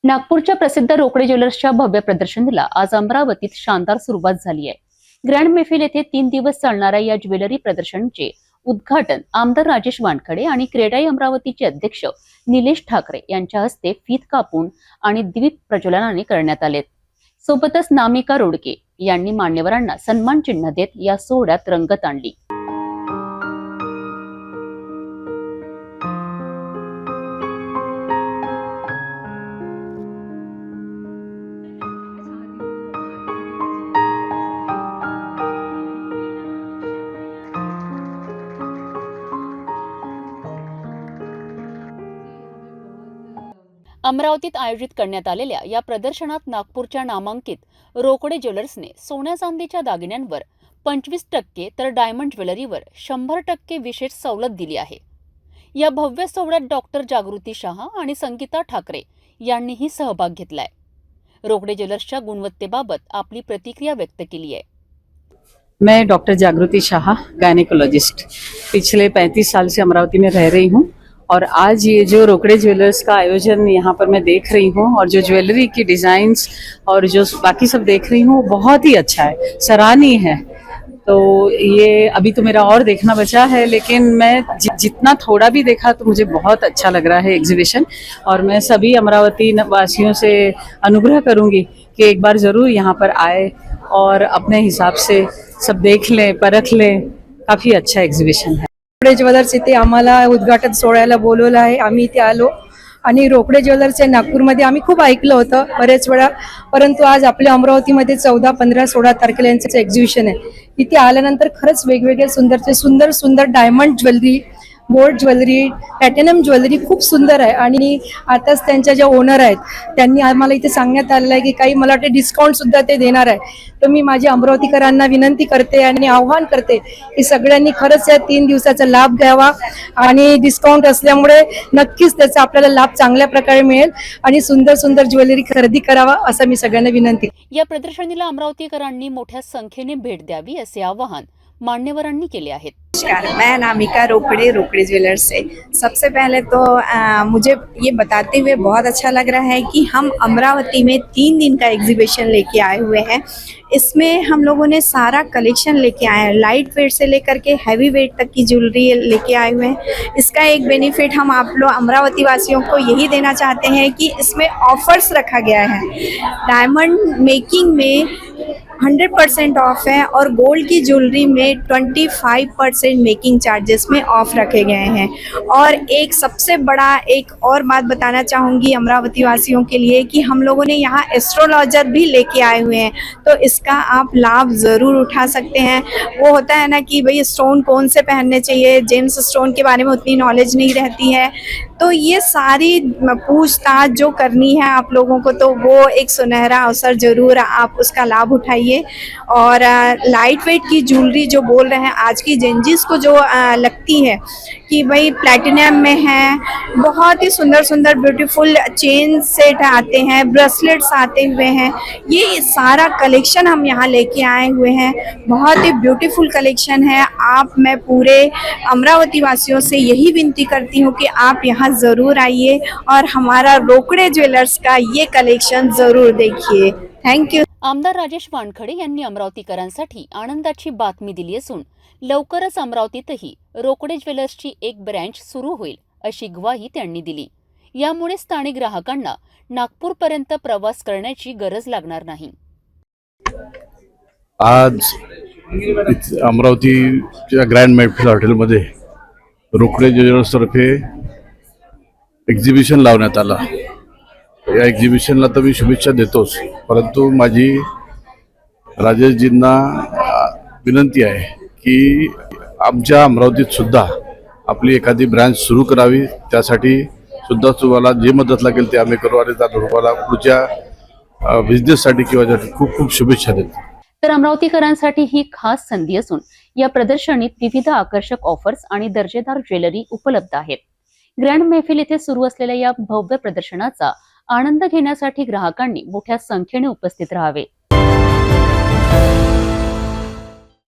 नागपूरच्या प्रसिद्ध रोकडे ज्वेलर्सच्या भव्य प्रदर्शनाला आज अमरावतीत शानदार सुरुवात झाली आहे। ग्रँड मेफिल येथे 3 दिवस चालणाऱ्या या ज्वेलरी प्रदर्शनाचे उद्घाटन आमदार राजेश वानखडे आणि क्रेडाई अमरावतीचे अध्यक्ष निलेश ठाकरे यांच्या हस्ते फीत कापून आणि दीप प्रज्वलनाने करण्यात आले। सोबतच नामिका रोडके यांनी मान्यवरांना सन्मान चिन्ह देत या सोहळ्यात रंगत आणली। अमरावतीत आयोजित करण्यात आलेल्या या प्रदर्शनात नागपूरच्या नामांकित रोकडे ज्वेलर्सने सोन्या चांदीच्या दागिन्यांवर 25% तर डायमंड ज्वेलरीवर 100% विशेष सवलत दिली आहे। या भव्य सोहळ्यात डॉक्टर जागृती शाह आणि संगीता ठाकरे यांनीही सहभाग घेतलाय। रोकडे ज्वेलर्सच्या गुणवत्तेबाबत आपली प्रतिक्रिया व्यक्त केली आहे। मैं डॉक्टर जागृति शाह, गायनेकोलॉजिस्ट, पिछले 35 साल से अमरावती में रह रही हूँ और आज ये जो रोकडे ज्वेलर्स का आयोजन यहाँ पर मैं देख रही हूँ और जो ज्वेलरी की डिज़ाइंस और जो बाकी सब देख रही हूँ बहुत ही अच्छा है, सराहनीय है। तो ये अभी तो मेरा और देखना बचा है, लेकिन मैं जितना थोड़ा भी देखा तो मुझे बहुत अच्छा लग रहा है एग्जीबिशन। और मैं सभी अमरावती वासियों से अनुग्रह करूँगी कि एक बार ज़रूर यहाँ पर आए और अपने हिसाब से सब देख लें, परख लें। काफ़ी अच्छा एग्जीबिशन है। रोकडे ज्वेलर्स इथे आम्हाला उद्घाटन सोहळ्याला बोलवलं आहे। आम्ही इथे आलो आणि रोकडे ज्वेलर्सचे नागपूरमध्ये आम्ही खूप ऐकलं होतं बरेच वेळा, परंतु आज आपल्या अमरावतीमध्ये 14, 15, 16 तारखेला यांचं एक्झिबिशन आहे। इथे आल्यानंतर खरंच वेगवेगळे सुंदर diamond jewellery, gold jewellery, platinum jewellery खूप सुंदर आहे। आणि आताच त्यांच्या ज्या ओनर आहेत त्यांनी आम्हाला इथे सांगण्यात आलेलं आहे की काही मला वाटते डिस्काउंट सुद्धा ते देणार आहे। तर मी माझ्या अमरावतीकरांना विनंती करते आणि आव्हान करते की सगळ्यांनी खरंच या 3 दिवसाचा लाभ घ्यावा आणि डिस्काउंट असल्यामुळे नक्कीच त्याचा आपल्याला लाभ चांगल्या प्रकारे मिळेल आणि सुंदर ज्वेलरी खरेदी करावा असं मी सगळ्यांना विनंती। या प्रदर्शनाला अमरावतीकरांनी मोठ्या संख्येने भेट द्यावी असे आवाहन मान्यवरांनी केले आहेत। नमस्कार, मैं नामिका रोकडे ज्वेलर्स से। सबसे पहले तो मुझे ये बताते हुए बहुत अच्छा लग रहा है कि हम अमरावती में 3 दिन का एग्जीबिशन लेके आए हुए हैं। इसमें हम लोगों ने सारा कलेक्शन लेके आए हैं, लाइट वेट से लेकर के हैवी वेट तक की ज्वेलरी लेके आए हुए हैं। इसका एक बेनिफिट हम आप लोग अमरावती वासियों को यही देना चाहते हैं कि इसमें ऑफर्स रखा गया है। डायमंड मेकिंग में 100% ऑफ है और गोल्ड की ज्वेलरी में 25% मेकिंग चार्जेस में ऑफ रखे गए हैं। और एक सबसे बड़ा एक और बात बताना चाहूँगी अमरावती वासियों के लिए कि हम लोगों ने यहाँ एस्ट्रोलॉजर भी लेके आए हुए हैं, तो इसका आप लाभ ज़रूर उठा सकते हैं। वो होता है ना कि भाई स्टोन कौन से पहनने चाहिए, जेम्स स्टोन के बारे में उतनी नॉलेज नहीं रहती है, तो ये सारी पूछताछ जो करनी है आप लोगों को, तो वो एक सुनहरा अवसर ज़रूर आप उसका लाभ उठाइए। और लाइट वेट की ज्वेलरी जो बोल रहे हैं आज की जेंजिस को जो लगती है कि भाई प्लैटिनम में है, बहुत ही सुंदर ब्यूटीफुल चेन सेट आते हैं, ब्रेसलेट्स आते हुए हैं। ये सारा कलेक्शन हम यहाँ लेके आए हुए हैं, बहुत ही ब्यूटीफुल कलेक्शन है। मैं पूरे अमरावती वासियों से यही विनती करती हूँ कि आप यहाँ ज़रूर आइए और हमारा रोकडे ज्वेलर्स का ये कलेक्शन ज़रूर देखिए। Thank you. आमदार राजेश वानखडे यांनी अमरावतीकरांसाठी आनंदाची बातमी दिली असून लवकरच अमरावतीतही रोकडे ज्वेलर्सची एक ब्रँच सुरू होईल अशी ग्वाही त्यांनी दिली। यामुळे स्थानिक ग्राहकांना नागपूरपर्यंत प्रवास करण्याची गरज लागणार नाही। आज अमरावतीच्या ग्रँड मेफिल हॉटेलमध्ये रोकडे ज्वेलर्सतर्फे एक्झिबिशन लावण्यात आलं। या एक्झिबिशनला तर मी शुभेच्छा देतोच, परंतु माझी राजेशजींना विनंती आहे की आमच्या अमरावतीत सुद्धा आपली एखादी ब्रांच सुरू करावी। त्यासाठी सुद्धा तुम्हाला जे मदत लागेल ते आम्ही करू आणि त्या तुम्हाला पुढच्या बिझनेससाठी किंवा खूप शुभेच्छा देतो। तर अमरावतीकरांसाठी ही खास संधी असून या प्रदर्शनीत विविध आकर्षक ऑफर्स आणि दर्जेदार ज्वेलरी उपलब्ध आहेत। ग्रँड मेफिल येथे सुरू असलेल्या या भव्य प्रदर्शनाचा आनंद घेण्यासाठी ग्राहकांनी मोठ्या संख्येने उपस्थित राहावे।